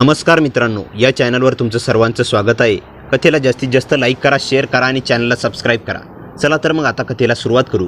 नमस्कार मित्रांनो, या चॅनलवर तुमचं सर्वांचं स्वागत आहे। कथेला जास्तीत जास्त लाईक करा, शेअर करा आणि चॅनलला सबस्क्राईब करा। चला तर मग आता कथेला सुरुवात करू।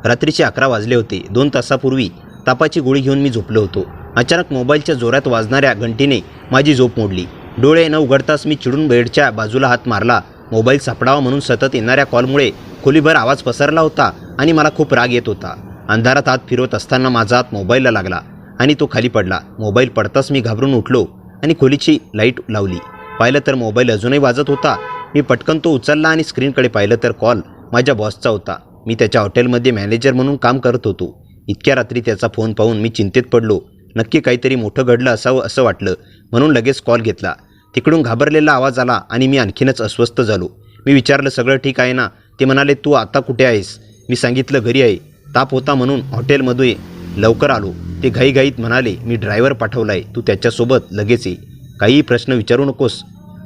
रात्रीचे 11 वाजले होते। 2 तासापूर्वी तापाची गोळी घेऊन मी झोपलो होतो। अचानक मोबाईलच्या जोरात वाजणाऱ्या घंटीने माझी झोप मोडली। डोळे न उघडताच मी चिडून बेडच्या बाजूला हात मारला। मोबाईल सापडावा म्हणून सतत येणाऱ्या कॉलमुळे खोलीभर आवाज पसरला होता आणि मला खूप राग येत होता। अंधारात हात फिरवत असताना माझा हात मोबाईलला लागला आणि तो खाली पडला। मोबाईल पडताच मी घाबरून उठलो आणि खोलीची लाईट लावली। पाहिलं तर मोबाईल अजूनही वाजत होता। मी पटकन तो उचलला आणि स्क्रीनकडे पाहिलं तर कॉल माझ्या बॉसचा होता। मी त्याच्या हॉटेलमध्ये मॅनेजर म्हणून काम करत होतो। इतक्या रात्री त्याचा फोन पाहून मी चिंतेत पडलो। नक्की काहीतरी मोठं घडलं असावं असं वाटलं, म्हणून लगेच कॉल घेतला। तिकडून घाबरलेला आवाज आला आणि मी आणखीनच अस्वस्थ झालो। मी विचारलं, सगळं ठीक आहे ना? ते म्हणाले, तू आता कुठे आहेस? मी सांगितलं, घरी आहे। ताप होता म्हणून हॉटेलमध्ये लवकर आलो। ते घाईघाईत म्हणाले, मी ड्रायव्हर पाठवलाय, तू त्याच्यासोबत लगेच ये। काही प्रश्न विचारू नकोस,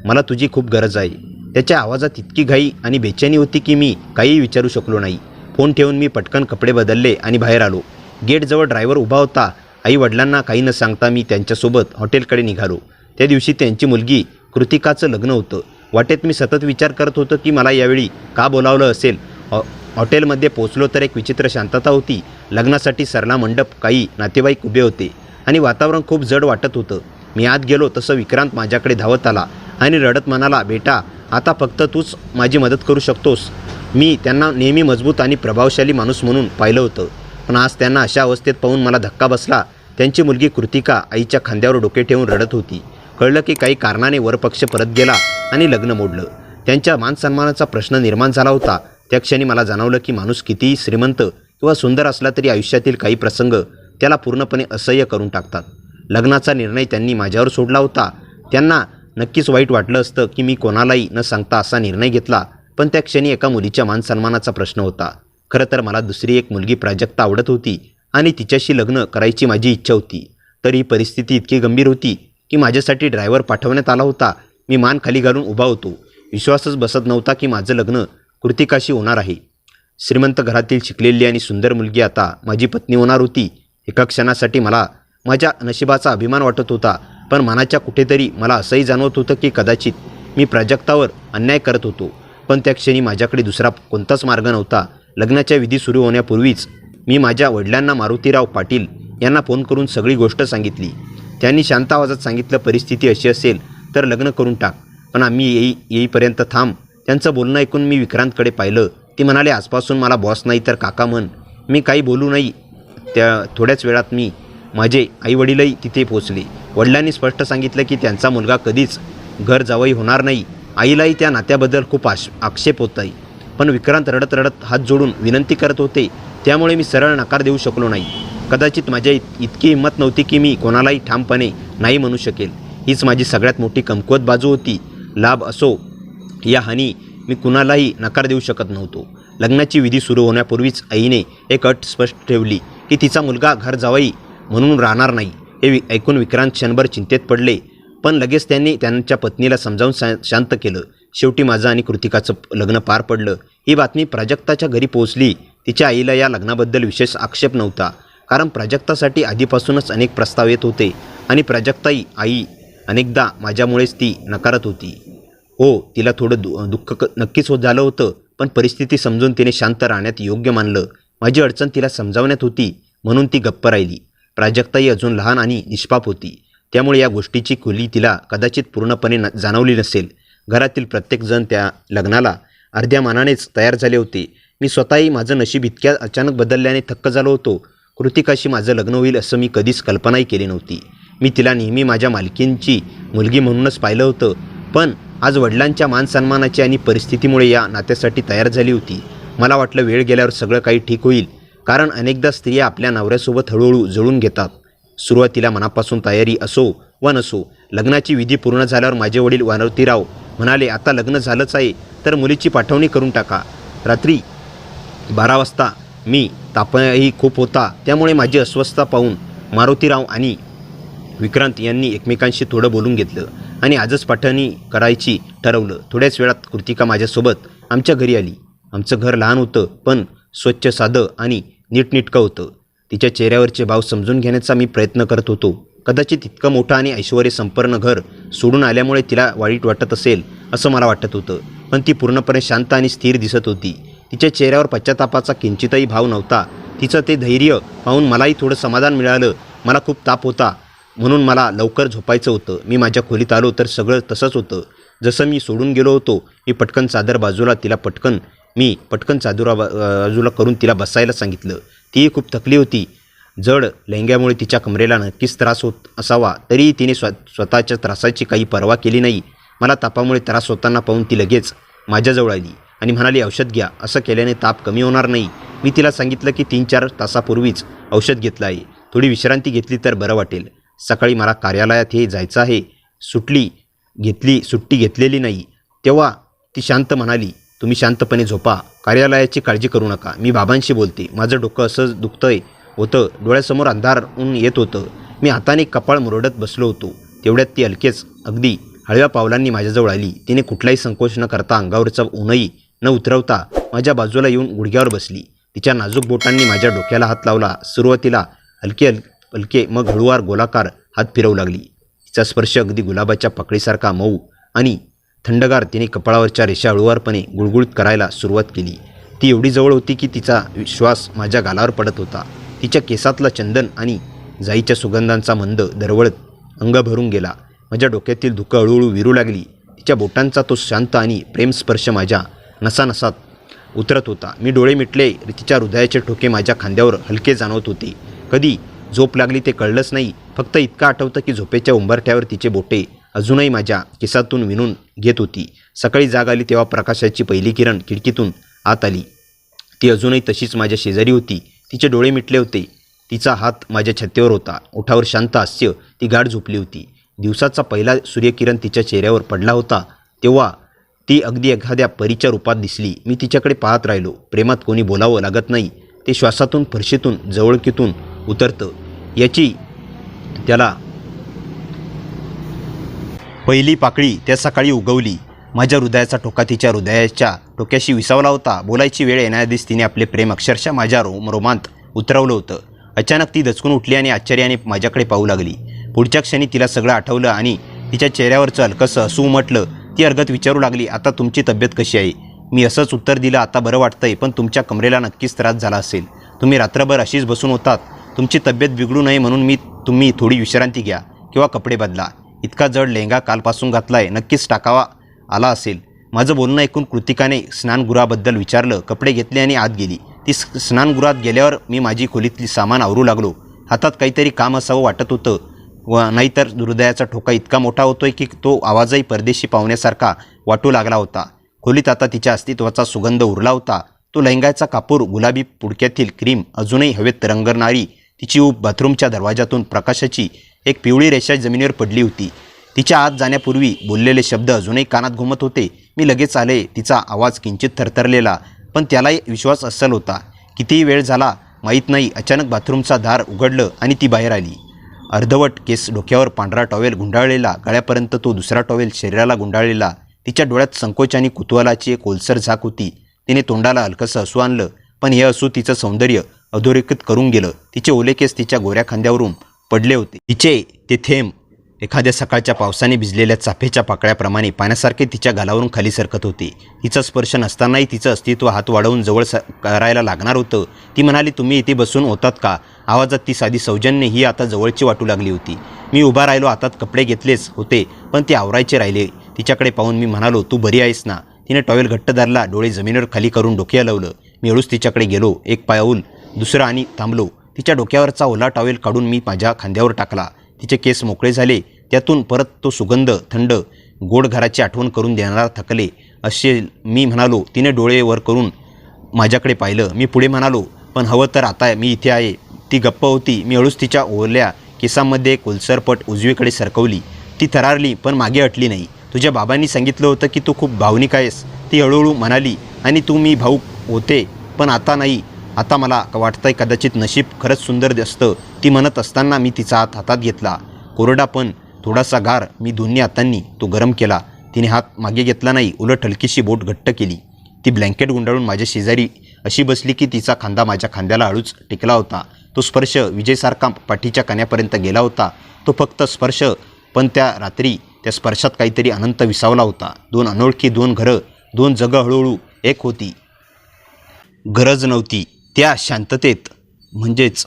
मला तुझी खूप गरज आहे। त्याच्या आवाजात इतकी घाई आणि बेचैनी होती की मी काहीही विचारू शकलो नाही। फोन ठेवून मी पटकन कपडे बदलले आणि बाहेर आलो। गेटजवळ ड्रायव्हर उभा होता। आई वडिलांना काही न सांगता मी त्यांच्यासोबत हॉटेलकडे निघालो। त्या दिवशी त्यांची मुलगी कृतिकाचं लग्न होतं। वाटेत मी सतत विचार करत होतो की मला यावेळी का बोलावलं असेल। हॉटेलमध्ये पोचलो तर एक विचित्र शांतता होती। लग्नासाठी सरला मंडप, काही नातेवाईक उभे होते आणि वातावरण खूप जड वाटत होतं। मी आत गेलो तसं विक्रांत माझ्याकडे धावत आला आणि रडत म्हणाला, बेटा, आता फक्त तूच माझी मदत करू शकतोस। मी त्यांना नेहमी मजबूत आणि प्रभावशाली माणूस म्हणून पाहिलं होतं, पण आज त्यांना अशा अवस्थेत पाहून मला धक्का बसला। त्यांची मुलगी कृतिका आईच्या खांद्यावर डोके ठेवून रडत होती। कळलं की काही कारणाने वरपक्ष परत गेला आणि लग्न मोडलं। त्यांच्या मानसन्मानाचा प्रश्न निर्माण झाला होता। त्या क्षणी मला जाणवलं की माणूस कितीही श्रीमंत किंवा सुंदर असला तरी आयुष्यातील काही प्रसंग त्याला पूर्णपणे असह्य करून टाकतात। लग्नाचा निर्णय त्यांनी माझ्यावर सोडला होता। त्यांना नक्कीच वाईट वाटलं असतं की मी कोणालाही न सांगता असा निर्णय घेतला, पण त्या क्षणी एका मुलीच्या मानसन्मानाचा प्रश्न होता। खरं तर मला दुसरी एक मुलगी प्राजक्ता आवडत होती आणि तिच्याशी लग्न करायची माझी इच्छा होती। तर ही परिस्थिती इतकी गंभीर होती की माझ्यासाठी ड्रायव्हर पाठवण्यात आला होता। मी मान खाली घालून उभा होतो। विश्वासच बसत नव्हता की माझं लग्न कृतिकाशी होणार आहे। श्रीमंत घरातील शिकलेली आणि सुंदर मुलगी आता माझी पत्नी होणार होती। एका क्षणासाठी मला माझ्या नशिबाचा अभिमान वाटत होता, पण मनाच्या कुठेतरी मला असंही जाणवत होतं की कदाचित मी प्राजक्तावर अन्याय करत होतो। पण त्या क्षणी माझ्याकडे दुसरा कोणताच मार्ग नव्हता। लग्नाच्या विधी सुरू होण्यापूर्वीच मी माझ्या वडिलांना, मारुतीराव पाटील यांना फोन करून सगळी गोष्ट सांगितली। त्यांनी शांत आवाजात सांगितलं, परिस्थिती अशी असेल तर लग्न करून टाक, पण आम्ही येईपर्यंत थांब। त्यांचं बोलणं ऐकून मी विक्रांतकडे पाहिलं। ते म्हणाले, आजपासून मला बॉस नाही तर काका म्हण। मी काही बोलू नाही। त्या थोड्याच वेळात माझे आईवडीलही तिथे पोचले। वडिलांनी स्पष्ट सांगितलं की त्यांचा मुलगा कधीच घर जावई होणार नाही। आईलाही त्या नात्याबद्दल खूप आक्षेप होत आहे, पण विक्रांत रडत रडत हात जोडून विनंती करत होते, त्यामुळे मी सरळ नकार देऊ शकलो नाही। कदाचित माझ्या इतकी हिंमत नव्हती की मी कोणालाही ठामपणे नाही म्हणू शकेल। हीच माझी सगळ्यात मोठी कमकुवत बाजू होती। लाभ असो या हानी, मी कुणालाही नकार देऊ शकत नव्हतो। लग्नाची विधी सुरू होण्यापूर्वीच आईने एक अट स्पष्ट ठेवली की तिचा मुलगा घर जावई म्हणून राहणार नाही। हे ऐकून विक्रांत क्षणभर चिंतेत पडले, पण लगेच त्यांनी त्यांच्या पत्नीला समजावून शांत केलं। शेवटी माझं आणि कृतिकाचं लग्न पार पडलं। ही बातमी प्राजक्ताच्या घरी पोहोचली। तिच्या आईला या लग्नाबद्दल विशेष आक्षेप नव्हता, कारण प्राजक्तासाठी आधीपासूनच अनेक प्रस्ताव येत होते आणि प्राजक्ताई आई अनेकदा माझ्यामुळेच ती नकारत होती। हो, तिला थोडं दुःख नक्कीच झालं होतं, पण परिस्थिती समजून तिने शांत राहण्यात योग्य मानलं। माझी अडचण तिला समजावण्यात होती म्हणून ती गप्प राहिली। प्राजक्ताई अजून लहान आणि निष्पाप होती, त्यामुळे या गोष्टीची खुली तिला कदाचित पूर्णपणे जाणवली नसेल। घरातील प्रत्येकजण त्या लग्नाला अर्ध्या मानानेच तयार झाले होते। मी स्वतःही माझं नशीब इतक्या अचानक बदलल्याने थक्क झालो होतो। कृतिकाशी माझं लग्न होईल असं मी कधीच कल्पनाही केली नव्हती। मी तिला नेहमी माझ्या मालकींची मुलगी म्हणूनच पाहिलं होतं, पण आज वडिलांच्या मानसन्मानाची आणि परिस्थितीमुळे या नात्यासाठी तयार झाली होती। मला वाटलं वेळ गेल्यावर सगळं काही ठीक होईल, कारण अनेकदा स्त्रिया आपल्या नवऱ्यासोबत हळूहळू जुळून घेतात। सुरुवातीला मनापासून तयारी असो वा नसो, लग्नाची विधी पूर्ण झाल्यावर माझे वडील मारुतीराव म्हणाले, आता लग्न झालंच आहे तर मुलीची पाठवणी करून टाका। रात्री 12 वाजता तापही खूप होता, त्यामुळे माझी अस्वस्थता पाहून मारुतीराव आणि विक्रांत यांनी एकमेकांशी थोडं बोलून घेतलं आणि आजच पाठवणी करायची ठरवलं। थोड्याच वेळात कृतिका माझ्यासोबत आमच्या घरी आली। आमचं घर लहान होतं, पण स्वच्छ, साधं आणि नीटनेटकं होतं। तिच्या चेहऱ्यावरचे भाव समजून घेण्याचा मी प्रयत्न करत होतो, कदाचित इतकं मोठं आणि ऐश्वर्यसंपन्न घर सोडून आल्यामुळे तिला वाईट वाटत असेल असं मला वाटत होतं. पण ती पूर्णपणे शांत आणि स्थिर दिसत होती. तिच्या चेहऱ्यावर पश्चातापाचा किंचितही भाव नव्हता. तिचं ते धैर्य पाहून मलाही थोडं समाधान मिळालं. मला खूप ताप होता म्हणून मला लवकर झोपायचं होतं. मी माझ्या खोलीत आलो तर सगळं तसंच होतं जसं मी सोडून गेलो होतो. मी पटकन चादर बाजूला बाजूला करून तिला बसायला सांगितलं. तीही खूप थकली होती. जड लेंग्यामुळे तिच्या कमरेला नक्कीच त्रास होत असावा, तरीही तिने स्वतःच्या त्रासाची काही पर्वा केली नाही. मला तापामुळे त्रास होताना पाहून ती लगेच माझ्याजवळ आली आणि म्हणाली, औषध घ्या. असं केल्याने ताप कमी होणार नाही. मी तिला सांगितलं की 3-4 तासापूर्वीच औषध घेतलं आहे. थोडी विश्रांती घेतली तर बरं वाटेल. सकाळी मला कार्यालयात जायचं आहे. सुट्टी घेतलेली नाही. तेव्हा ती शांत म्हणाली, तुम्ही शांतपणे झोपा. कार्यालयाची काळजी करू नका. मी बाबांशी बोलते. माझं डोकं असं दुखतंय होतं. डोळ्यासमोर अंधारून येत होतं. मी हाताने कपाळ मुरडत बसलो होतो. तेवढ्यात ती हलकेच अगदी हळव्या पावलांनी माझ्याजवळ आली. तिने कुठलाही संकोच न करता अंगावरचा ऊनही न उतरवता माझ्या बाजूला येऊन गुडघ्यावर बसली. तिच्या नाजूक बोटांनी माझ्या डोक्याला हात लावला. सुरुवातीला हलके मग हळूवार गोलाकार हात फिरवू लागली. तिचा स्पर्श अगदी गुलाबाच्या पाकळीसारखा मऊ आणि थंडगार. तिने कपाळावरच्या रेषा हळूवारपणे गुळगुळीत करायला सुरुवात केली. ती एवढी जवळ होती की तिचा श्वास माझ्या गालावर पडत होता. तिच्या केसातला चंदन आणि जाईच्या सुगंधांचा मंद दरवळत अंग भरून गेला. माझ्या डोक्यातील धुकं हळूहळू विरू लागली. तिच्या बोटांचा तो शांत आणि प्रेमस्पर्श माझ्या नसानसात उतरत होता. मी डोळे मिटले. तिच्या हृदयाचे ठोके माझ्या खांद्यावर हलके जाणवत होते. कधी झोप लागली ते कळलंच नाही. फक्त इतकं आठवतं की झोपेच्या उंबरठ्यावर तिचे बोटे अजूनही माझ्या केसातून विणून घेत होती. सकाळी जाग आली तेव्हा प्रकाशाची पहिली किरण खिडकीतून आत आली. ती अजूनही तशीच माझ्या शेजारी होती. तिचे डोळे मिटले होते. तिचा हात माझ्या छातीवर होता. ओठावर शांत हास्य. ती गाढ झोपली होती. दिवसाचा पहिला सूर्यकिरण तिच्या चेहऱ्यावर पडला होता तेव्हा ती अगदी एखाद्या परीच्या रूपात दिसली. मी तिच्याकडे पाहत राहिलो. प्रेमात कोणी बोलावं लागत नाही. ते श्वासातून, फरशीतून, जवळकीतून उतरतं. याची त्याला पहिली पाकळी त्या सकाळी उगवली. माझ्या हृदयाचा ठोका तिच्या हृदयाच्या टोक्याशी विसावला होता. बोलायची वेळ येण्याआधीच तिने आपले प्रेम अक्षरशः माझ्या रोमांत उतरवलं होतं. अचानक ती दचकून उठली आणि आश्चर्याने माझ्याकडे पाहू लागली. पुढच्या क्षणी तिला सगळं आठवलं आणि तिच्या चेहऱ्यावरचं हलकंसं हसू उमटलं. ती अर्घत विचारू लागली, आता तुमची तब्येत कशी आहे? मी असंच उत्तर दिलं, आता बरं वाटतंय, पण तुमच्या कमरेला नक्कीच त्रास झाला असेल. तुम्ही रात्रभर अशीच बसून होतात. तुमची तब्येत बिघडू नये म्हणून तुम्ही थोडी विश्रांती घ्या किंवा कपडे बदला. इतका जड लेंगा कालपासून घातलाय, नक्कीच टाकावा आला असेल. माझं बोलणं ऐकून कृतिकाने स्नानगृहाबद्दल विचारलं. कपडे घेतले आणि आत गेली. ती स्नानगृहात गेल्यावर मी माझी खोलीतली सामान आवरू लागलो. हातात काहीतरी काम असावं वाटत होतं व नाहीतर हृदयाचा ठोका इतका मोठा होतोय की तो आवाजही परदेशी पाहुण्यासारखा वाटू लागला होता. खोलीत आता तिच्या अस्तित्वाचा सुगंध उरला होता. तो लहंगाचा कापूर, गुलाबी पुडक्यातील क्रीम, अजूनही हवेत तरंगणारी तिची ऊब. बाथरूमच्या दरवाजातून प्रकाशाची एक पिवळी रेषा जमिनीवर पडली होती. तिच्या आत जाण्यापूर्वी बोललेले शब्द अजूनही कानात घुमत होते. मी लगेच आले. तिचा आवाज किंचित थरथरलेला, पण त्यालाही विश्वास अस्सल होता. कितीही वेळ झाला माहीत नाही. अचानक बाथरूमचा दार उघडलं आणि ती बाहेर आली. अर्धवट केस, डोक्यावर पांढरा टॉवेल गुंडाळलेला, गळ्यापर्यंत तो दुसरा टॉवेल शरीराला गुंडाळलेला. तिच्या डोळ्यात संकोच आणि कुतूहलाची एक ओलसर झाक होती. तिने तोंडाला हलकंसं हसू आणलं, पण हे हसू तिचं सौंदर्य अधोरेखित करून गेलं. तिचे ओले केस तिच्या गोऱ्या खांद्यावरून पडले होते. तिचे ते थेंब एखाद्या सकाळच्या पावसाने भिजलेल्या चाफेच्या पाकळ्याप्रमाणे पाण्यासारखे तिच्या गालावरून खाली सरकत होते. तिचा स्पर्श नसतानाही तिचं अस्तित्व हात वाढवून जवळ करायला लागणार होतं. ती म्हणाली, तुम्ही इथे बसून होतात का? आवाजात ती साधी सौजन्य ही आता जवळची वाटू लागली होती. मी उभा राहिलो. हातात कपडे घेतलेच होते, पण ते आवरायचे राहिले. तिच्याकडे पाहून मी म्हणालो, तू बरी आहेस ना? तिने टॉवेल घट्ट धरला. डोळे जमिनीवर खाली करून डोके हलवलं. मी हळूच तिच्याकडे गेलो. एक पाऊल, दुसरं आणि थांबलो. तिच्या डोक्यावरचा ओला टॉवेल काढून मी माझ्या खांद्यावर टाकला. तिचे केस मोकळे झाले. त्यातून परत तो सुगंध, थंड, गोड घराची आठवण करून देणारा थकले असे मी म्हणालो. तिने डोळे वर करून माझ्याकडे पाहिलं. मी पुढे म्हणालो, पण हवं तर आता मी इथे आहे. ती गप्प होती. मी हळूच तिच्या ओल्या केसांमध्ये एक ओलसरपट उजवीकडे सरकवली. ती थरारली, पण मागे हटली नाही. तुझ्या बाबांनी सांगितलं होतं की तू खूप भावनिक आहेस, ती हळूहळू म्हणाली. आणि तू मी भाऊक होते, पण आता नाही. आता मला वाटतंय कदाचित नशीब खरंच सुंदर असतं. ती म्हणत असताना मी तिचा हात हातात घेतला. कोरडा पण थोडासा गार. मी दोन्ही हातांनी तो गरम केला. तिने हात मागे घेतला नाही, उलट हलकीशी बोट घट्ट केली. ती ब्लँकेट गुंडाळून माझ्या शेजारी अशी बसली की तिचा खांदा माझ्या खांद्याला हळूच टेकला होता. तो स्पर्श विजेसारखा पाठीच्या कण्यापर्यंत गेला होता. तो फक्त स्पर्श, पण त्या रात्री त्या स्पर्शात काहीतरी अनंत विसावला होता. 2 अनोळखी, 2 घरं, 2 जगं हळूहळू एक होती. गरज नव्हती त्या शांततेत, म्हणजेच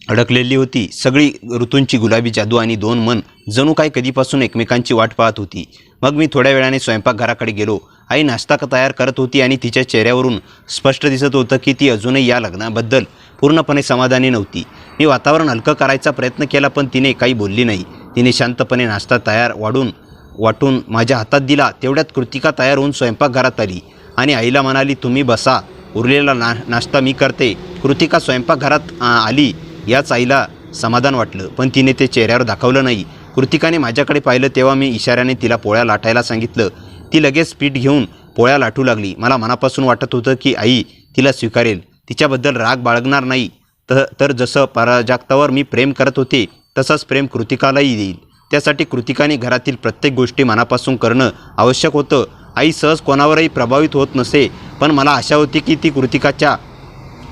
अडकलेली होती सगळी ऋतूंची गुलाबी जादू आणि 2 मन जणू काय कधीपासून एकमेकांची वाट पाहत होती. मग मी थोड्या वेळाने स्वयंपाकघराकडे गेलो. आई नाश्ता तयार करत होती आणि तिच्या चेहऱ्यावरून स्पष्ट दिसत होतं की ती अजूनही या लग्नाबद्दल पूर्णपणे समाधानी नव्हती. मी वातावरण हलकं करायचा प्रयत्न केला, पण तिने काही बोलली नाही. तिने शांतपणे नाश्ता तयार वाटून माझ्या हातात दिला. तेवढ्यात कृतिका तयार होऊन स्वयंपाकघरात आली आणि आईला म्हणाली, तुम्ही बसा, उरलेला नाश्ता मी करते. कृतिका स्वयंपाकघरात आली याच आईला समाधान वाटलं, पण तिने ते चेहऱ्यावर दाखवलं नाही. कृतिकाने माझ्याकडे पाहिलं तेव्हा मी इशाऱ्याने तिला पोळ्या लाटायला सांगितलं. ती लगेच पीठ घेऊन पोळ्या लाटू लागली. मला मनापासून वाटत होतं की आई तिला स्वीकारेल, तिच्याबद्दल राग बाळगणार नाही. तर जसं प्राजक्तावर मी प्रेम करत होते तसंच प्रेम कृतिकालाही देईल. त्यासाठी कृतिकाने घरातील प्रत्येक गोष्टी मनापासून करणं आवश्यक होतं. आई सहज कोणावरही प्रभावित होत नसे, पण मला आशा होती की ती कृतिकाच्या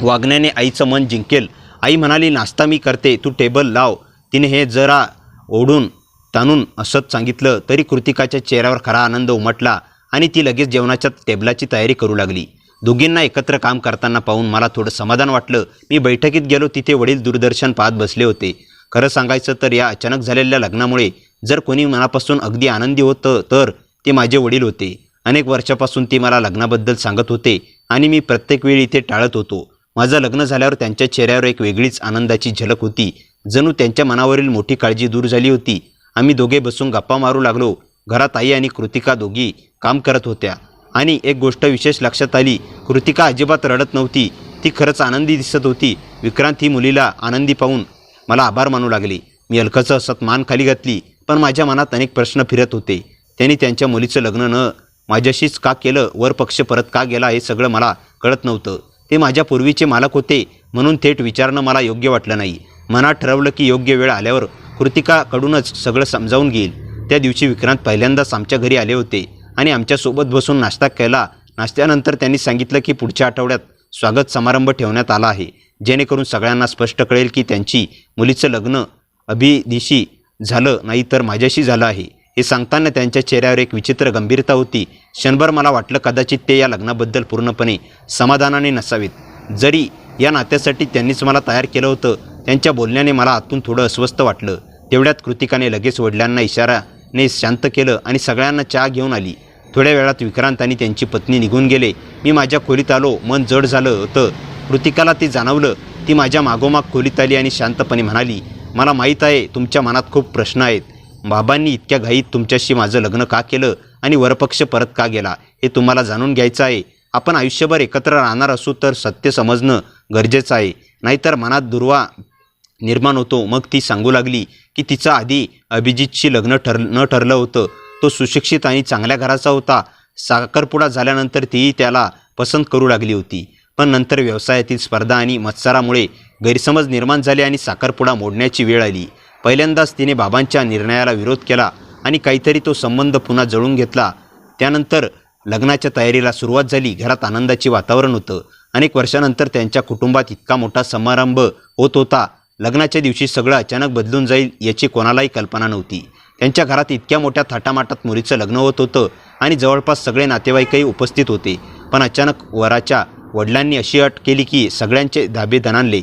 वागण्याने आईचं मन जिंकेल. आई म्हणाली, नाश्ता मी करते, तू टेबल लाव. तिने हे जरा ओढून ताणून असंच सांगितलं तरी कृतिकाच्या चेहऱ्यावर खरा आनंद उमटला आणि ती लगेच जेवणाच्या टेबलाची तयारी करू लागली. दोघींना एकत्र काम करताना पाहून मला थोडं समाधान वाटलं. मी बैठकीत गेलो, तिथे वडील दूरदर्शन पाहत बसले होते. खरं सांगायचं तर या अचानक झालेल्या लग्नामुळे जर कोणी मनापासून अगदी आनंदी होतं तर ते माझे वडील होते. अनेक वर्षापासून ते मला लग्नाबद्दल सांगत होते आणि मी प्रत्येक वेळी ते टाळत होतो. माझं लग्न झाल्यावर त्यांच्या चेहऱ्यावर एक वेगळीच आनंदाची झलक होती. जणू त्यांच्या मनावरील मोठी काळजी दूर झाली होती. आम्ही दोघे बसून गप्पा मारू लागलो. घरात आई आणि कृतिका दोघी काम करत होत्या आणि एक गोष्ट विशेष लक्षात आली, कृतिका अजिबात रडत नव्हती. ती खरंच आनंदी दिसत होती. विक्रांत ही मुलीला आनंदी पाहून मला आभार मानू लागले. मी हलकंसं हसत मान खाली घातली, पण माझ्या मनात अनेक प्रश्न फिरत होते. त्यांनी त्यांच्या मुलीचं लग्न माझ्याशीच का केलं, वर पक्ष परत का गेला, हे सगळं मला कळत नव्हतं. ते माझ्या पूर्वीचे मालक होते म्हणून थेट विचारणं मला योग्य वाटलं नाही. मनात ठरवलं की योग्य वेळ आल्यावर कृतिकाकडूनच सगळं समजावून घेईल. त्या दिवशी विक्रांत पहिल्यांदाच आमच्या घरी आले होते आणि आमच्यासोबत बसून नाश्ता केला. नाश्त्यानंतर त्यांनी सांगितलं की पुढच्या आठवड्यात स्वागत समारंभ ठेवण्यात आला आहे, जेणेकरून सगळ्यांना स्पष्ट कळेल की त्यांची मुलीचं लग्न अभिदिशी झालं नाही तर माझ्याशी झालं आहे. हे सांगताना त्यांच्या चेहऱ्यावर एक विचित्र गंभीरता होती. क्षणभर मला वाटलं कदाचित ते या लग्नाबद्दल पूर्णपणे समाधानाने नसावेत. जरी या नात्यासाठी त्यांनीच मला तयार केलं होतं. त्यांच्या बोलण्याने मला आतून थोडं अस्वस्थ वाटलं. तेवढ्यात कृतिकाने लगेच वडिलांना इशाराने शांत केलं आणि सगळ्यांना चहा घेऊन आली. थोड्या वेळात विक्रांत आणि त्यांची पत्नी निघून गेले. मी माझ्या खोलीत आलो. मन जड झालं होतं. कृतिकाला ते जाणवलं. ती माझ्या मागोमाग खोलीत आली आणि शांतपणे म्हणाली, मला माहीत आहे तुमच्या मनात खूप प्रश्न आहेत. बाबांनी इतक्या घाईत तुमच्याशी माझं लग्न का केलं आणि वरपक्ष परत का गेला हे तुम्हाला जाणून घ्यायचं आहे. आपण आयुष्यभर एकत्र राहणार असू तर सत्य समजणं गरजेचं आहे, नाहीतर मनात दुर्वा निर्माण होतो. मग ती सांगू लागली की तिचं आधी अभिजितशी लग्न न ठरलं होतं. तो सुशिक्षित आणि चांगल्या घराचा होता. साखरपुडा झाल्यानंतर तीही त्याला पसंत करू लागली होती, पण नंतर व्यवसायातील स्पर्धा आणि मत्सरामुळे गैरसमज निर्माण झाले आणि साखरपुडा मोडण्याची वेळ आली. पहिल्यांदाच तिने बाबांच्या निर्णयाला विरोध केला आणि काहीतरी तो संबंध पुन्हा जळून घेतला. त्यानंतर लग्नाच्या तयारीला सुरुवात झाली. घरात आनंदाचे वातावरण होतं. अनेक वर्षानंतर त्यांच्या कुटुंबात इतका मोठा समारंभ होत होता. लग्नाच्या दिवशी सगळं अचानक बदलून जाईल याची कोणालाही कल्पना नव्हती. त्यांच्या घरात इतक्या मोठ्या थाटामाटात मुलीचं लग्न होत होतं आणि जवळपास सगळे नातेवाईकही उपस्थित होते. पण अचानक वराच्या वडिलांनी अशी अट केली की सगळ्यांचे धाबे दणाणले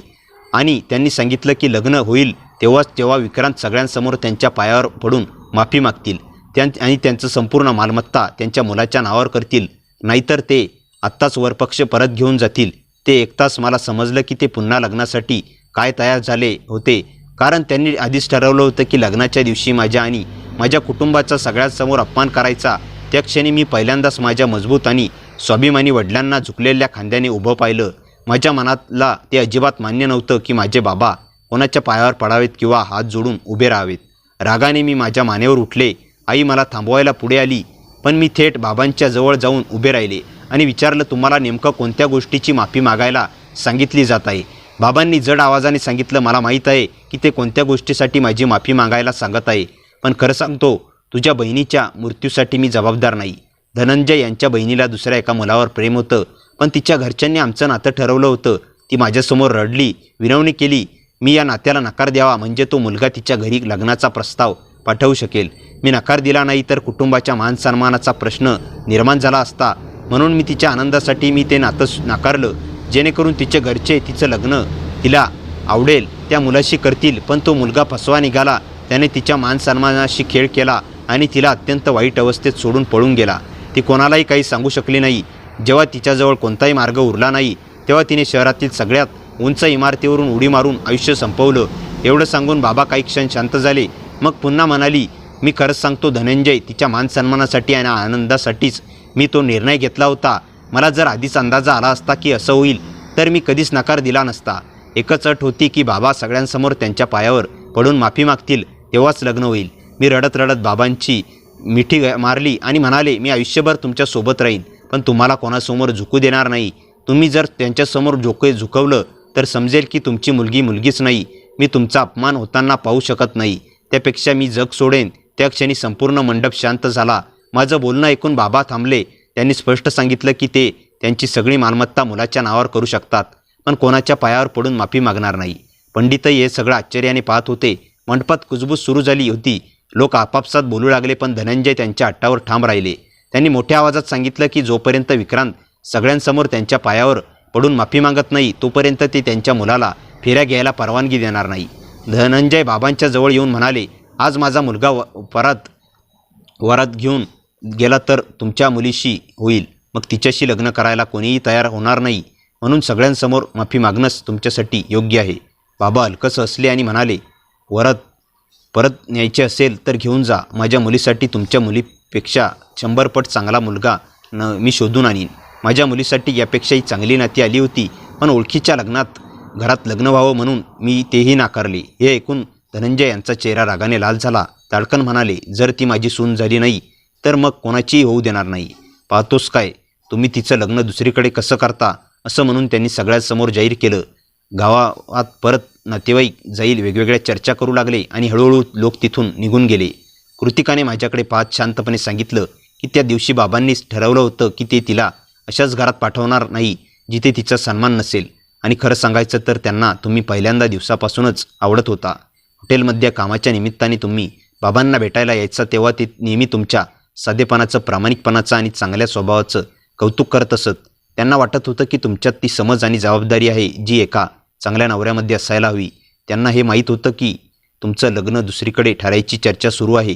आणि त्यांनी सांगितलं की लग्न होईल तेव्हाच जेव्हा विक्रांत सगळ्यांसमोर त्यांच्या पायावर पडून माफी मागतील आणि त्यांचं संपूर्ण मालमत्ता त्यांच्या मुलाच्या नावावर करतील, नाहीतर ते आत्ताच वरपक्ष परत घेऊन जातील. ते ऐकताच मला समजलं की ते पुन्हा लग्नासाठी काय तयार झाले होते, कारण त्यांनी आधीच ठरवलं होतं की लग्नाच्या दिवशी माझ्या आणि माझ्या कुटुंबाचा सगळ्यांसमोर अपमान करायचा. त्या क्षणी मी पहिल्यांदाच माझ्या मजबूत आणि स्वाभिमानी वडिलांना झुकलेल्या खांद्याने उभं पाहिलं. माझ्या मनातला ते अजिबात मान्य नव्हतं की माझे बाबा कोणाच्या पायावर पडावेत किंवा हात जोडून उभे राहावेत. रागाने मी माझ्या मानेवर उठले. आई मला थांबवायला पुढे आली, पण मी थेट बाबांच्या जवळ जाऊन उभे राहिले आणि विचारलं, तुम्हाला नेमकं कोणत्या गोष्टीची माफी मागायला सांगितली जात आहे? बाबांनी जड आवाजाने सांगितलं, मला माहीत आहे की ते कोणत्या गोष्टीसाठी माझी माफी मागायला सांगत आहे, पण खरं सांगतो, तुझ्या बहिणीच्या मृत्यूसाठी मी जबाबदार नाही. धनंजय यांच्या बहिणीला दुसऱ्या एका मुलावर प्रेम होतं, पण तिच्या घरच्यांनी आमचं नातं ठरवलं होतं. ती माझ्यासमोर रडली, विनवणी केली मी या नात्याला नकार द्यावा म्हणजे तो मुलगा तिच्या घरी लग्नाचा प्रस्ताव पाठवू शकेल. मी नकार दिला नाही तर कुटुंबाच्या मानसन्मानाचा प्रश्न निर्माण झाला असता. म्हणून मी तिच्या आनंदासाठी मी ते नातं नाकारलं, जेणेकरून तिचे घरचे तिचं लग्न तिला आवडेल त्या मुलाशी करतील. पण तो मुलगा फसवा निघाला. त्याने तिच्या मानसन्मानाशी खेळ केला आणि तिला अत्यंत वाईट अवस्थेत सोडून पळून गेला. ती कोणालाही काही सांगू शकली नाही. जेव्हा तिच्याजवळ कोणताही मार्ग उरला नाही तेव्हा तिने शहरातील सगळ्यात उंच इमारतीवरून उडी मारून आयुष्य संपवलं. एवढं सांगून बाबा काही क्षण शांत झाले. मग पुन्हा म्हणाली, मी खरंच सांगतो धनंजय, तिच्या मानसन्मानासाठी आणि आनंदासाठीच मी तो निर्णय घेतला होता. मला जर आधीच अंदाजा आला असता की असं होईल तर मी कधीच नकार दिला नसता. एकच अट होती की बाबा सगळ्यांसमोर त्यांच्या पायावर पडून माफी मागतील तेव्हाच लग्न होईल. मी रडत रडत बाबांची मिठी मारली आणि म्हणाले, मी आयुष्यभर तुमच्यासोबत राहीन, पण तुम्हाला कोणासमोर झुकू देणार नाही. तुम्ही जर त्यांच्यासमोर झुकवलं तर समजेल की तुमची मुलगी मुलगीच नाही. मी तुमचा अपमान होताना पाहू शकत नाही. त्यापेक्षा मी जग सोडेन. त्या क्षणी संपूर्ण मंडप शांत झाला. माझं बोलणं ऐकून बाबा थांबले. त्यांनी स्पष्ट सांगितलं की ते त्यांची सगळी मालमत्ता मुलाच्या नावावर करू शकतात, पण कोणाच्या पायावर पडून माफी मागणार नाही. पंडितही हे सगळं आश्चर्याने पाहत होते. मंडपात कुजबूज सुरू झाली होती. लोक आपापसात बोलू लागले, पण धनंजय त्यांच्या हट्टावर ठाम राहिले. त्यांनी मोठ्या आवाजात सांगितलं की जोपर्यंत विक्रांत सगळ्यांसमोर त्यांच्या पायावर पडून माफी मागत नाही तोपर्यंत ते त्यांच्या मुलाला फेऱ्या घ्यायला परवानगी देणार नाही. धनंजय बाबांच्या जवळ येऊन म्हणाले, आज माझा मुलगा वरात घेऊन गेला तर तुमच्या मुलीशी होईल. मग तिच्याशी लग्न करायला कोणीही तयार होणार नाही. म्हणून सगळ्यांसमोर माफी मागणंच तुमच्यासाठी योग्य आहे. बाबा हलकस हसले आणि म्हणाले, वरात परत न्यायचे असेल तर घेऊन जा. माझ्या मुलीसाठी तुमच्या मुलीपेक्षा 100 पट चांगला मुलगा मी शोधून आणीन. माझ्या मुलीसाठी यापेक्षाही चांगली नाती आली होती, पण ओळखीच्या घरात लग्न व्हावं म्हणून मी तेही नाकारले. हे ऐकून धनंजय यांचा चेहरा रागाने लाल झाला. ताडकन म्हणाले, जर ती माझी सून झाली नाही तर मग कोणाचीही होऊ देणार नाही. पाहतोस काय, तुम्ही तिचं लग्न दुसरीकडे कसं करता. असं म्हणून त्यांनी सगळ्यांसमोर जाहीर केलं. गावात परत नातेवाईक जाईल वेगवेगळ्या चर्चा करू लागले आणि हळूहळू लोक तिथून निघून गेले. कृतिकाने माझ्याकडे पाहत शांतपणे सांगितलं की त्या दिवशी बाबांनीच ठरवलं होतं की ते तिला अशाच घरात पाठवणार नाही जिथे तिचा सन्मान नसेल. आणि खरं सांगायचं तर त्यांना तुम्ही पहिल्यांदा दिवसापासूनच आवडत होता. हॉटेलमध्ये कामाच्या निमित्ताने तुम्ही बाबांना भेटायला यायचा तेव्हा ते नेहमी तुमच्या साधेपणाचं, प्रामाणिकपणाचं आणि चांगल्या स्वभावाचं कौतुक करत असत. त्यांना वाटत होतं की तुमच्यात ती समज आणि जबाबदारी आहे जी एका चांगल्या नवऱ्यामध्ये असायला हवी. त्यांना हे माहीत होतं की तुमचं लग्न दुसरीकडे ठरायची चर्चा सुरू आहे.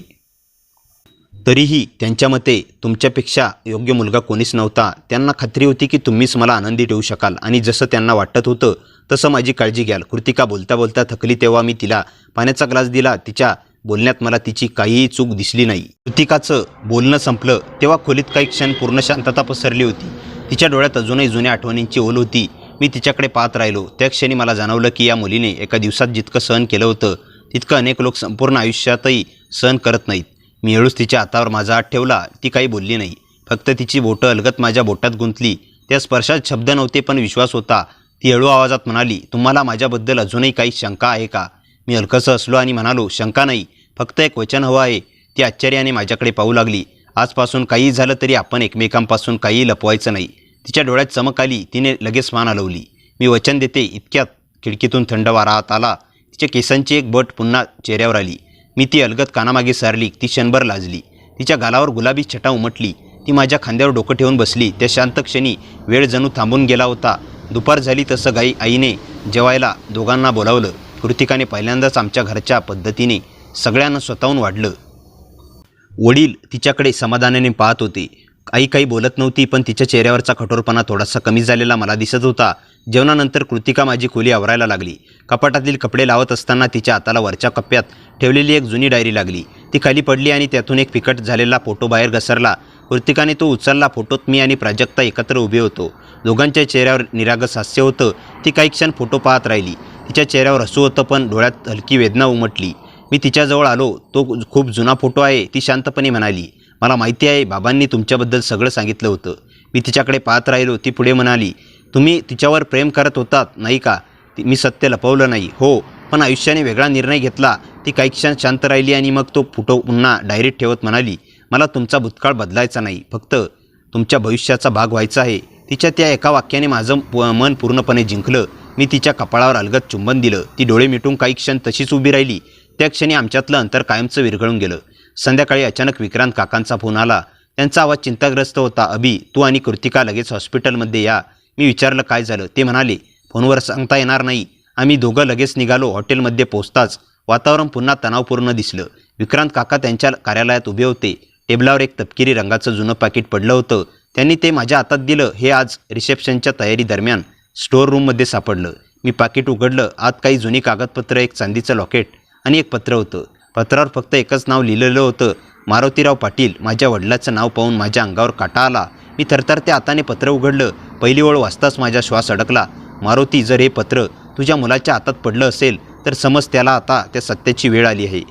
तरीही त्यांच्या मते तुमच्यापेक्षा योग्य मुलगा कोणीच नव्हता. त्यांना खात्री होती की तुम्हीच मला आनंदी ठेवू शकाल आणि जसं त्यांना वाटत होतं तसं माझी काळजी घ्याल. कृतिका बोलता बोलता थकली तेव्हा मी तिला पाण्याचा ग्लास दिला. तिच्या बोलण्यात मला तिची काहीही चूक दिसली नाही. कृतिकाचं बोलणं संपलं तेव्हा खोलीत काही क्षण पूर्ण शांतता पसरली होती. तिच्या डोळ्यात अजूनही जुन्या आठवणींची ओल होती. मी तिच्याकडे पाहत राहिलो. त्या क्षणी मला जाणवलं की या मुलीने एका दिवसात जितकं सहन केलं होतं तितकं अनेक लोक संपूर्ण आयुष्यातही सहन करत नाहीत. मी हळूच तिच्या हातावर माझा हात ठेवला. ती काही बोलली नाही. फक्त तिची बोटं अलगत माझ्या बोटात गुंतली. त्या स्पर्शात शब्द नव्हते पण विश्वास होता. ती हळू आवाजात म्हणाली, तुम्हाला माझ्याबद्दल अजूनही काही शंका आहे का. मी हलकंसं हसलो आणि म्हणालो, शंका नाही, फक्त एक वचन हवं आहे. ती आश्चर्याने माझ्याकडे पाहू लागली. आजपासून काही झालं तरी आपण एकमेकांपासून काहीही लपवायचं नाही. तिच्या डोळ्यात चमक आली. तिने लगेच मान हलवली. मी वचन देते. इतक्यात खिडकीतून थंड वारा आत आला. तिच्या केसांची एक बट पुन्हा चेहऱ्यावर आली. मी ती अलगत कानामागे सारली. ती क्षणभर लाजली. तिच्या गालावर गुलाबी छटा उमटली. ती माझ्या खांद्यावर डोकं ठेवून बसली. त्या शांत क्षणी वेळ जणू थांबून गेला होता. दुपार झाली तसं आईने जेवायला दोघांना बोलावलं. कृतिकाने पहिल्यांदाच आमच्या घरच्या पद्धतीने सगळ्यांना स्वतःहून वाढलं. वडील तिच्याकडे समाधानाने पाहत होते. आई काही बोलत नव्हती, पण तिच्या चेहऱ्यावरचा कठोरपणा थोडासा कमी झालेला मला दिसत होता. जेवणानंतर कृतिका माझी खोली आवरायला लागली. कपाटातील कपडे लावत असताना तिच्या हाताला वरच्या कप्प्यात ठेवलेली एक जुनी डायरी लागली. ती खाली पडली आणि त्यातून एक फिकट झालेला फोटो बाहेर घसरला. कृतिकाने तो उचलला. फोटोत मी आणि प्राजक्ता एकत्र उभे होतो. दोघांच्या चेहऱ्यावर निरागस हास्य होतं. ती काही क्षण फोटो पाहत राहिली. तिच्या चेहऱ्यावर हसू होतं, पण डोळ्यात हलकी वेदना उमटली. मी तिच्याजवळ आलो. तो खूप जुना फोटो आहे, ती शांतपणे म्हणाली. मला माहिती आहे, बाबांनी तुमच्याबद्दल सगळं सांगितलं होतं. मी तिच्याकडे पाहत राहिलो. ती पुढे म्हणाली, तुम्ही तिच्यावर प्रेम करत होतात नाही का. मी सत्य लपवलं नाही. हो, पण आयुष्याने वेगळा निर्णय घेतला. ती काही क्षण शांत राहिली आणि मग तो फोटो पुन्हा डायरीत ठेवत म्हणाली, मला तुमचा भूतकाळ बदलायचा नाही, फक्त तुमच्या भविष्याचा भाग व्हायचा आहे. तिच्या त्या एका वाक्याने माझं मन पूर्णपणे जिंकलं. मी तिच्या कपाळावर अलगद चुंबन दिलं. ती डोळे मिटून काही क्षण तशीच उभी राहिली. त्या क्षणी आमच्यातलं अंतर कायमचं विरघळून गेलं. संध्याकाळी अचानक विक्रांत काकांचा फोन आला. त्यांचा आवाज चिंताग्रस्त होता. अभि, तू आणि कृतिका लगेच हॉस्पिटलमध्ये या. मी विचारलं काय झालं. ते म्हणाले फोनवर सांगता येणार नाही. आम्ही दोघं लगेच निघालो. हॉटेलमध्ये पोहोचताच वातावरण पुन्हा तणावपूर्ण दिसलं. विक्रांत काका त्यांच्या कार्यालयात उभे होते. टेबलावर एक तपकिरी रंगाचं जुनं पाकिट पडलं होतं. त्यांनी ते माझ्या हातात दिलं. हे आज रिसेप्शनच्या तयारी दरम्यान स्टोअर रूममध्ये सापडलं. मी पाकिट उघडलं. आत काही जुनी कागदपत्र, एक चांदीचं लॉकेट आणि एक पत्र होतं. पत्रावर फक्त एकच नाव लिहिलेलं होतं, मारुतीराव पाटील. माझ्या वडिलाचं नाव पाहून माझ्या अंगावर काटा आला. मी थरथरत्या हाताने पत्र उघडलं. पहिली ओळ वाचताच माझा श्वास अडकला. मारुती, जर हे पत्र तुझ्या मुलाच्या हातात पडलं असेल तर समज त्याला आता त्या सत्याची वेळ आली आहे.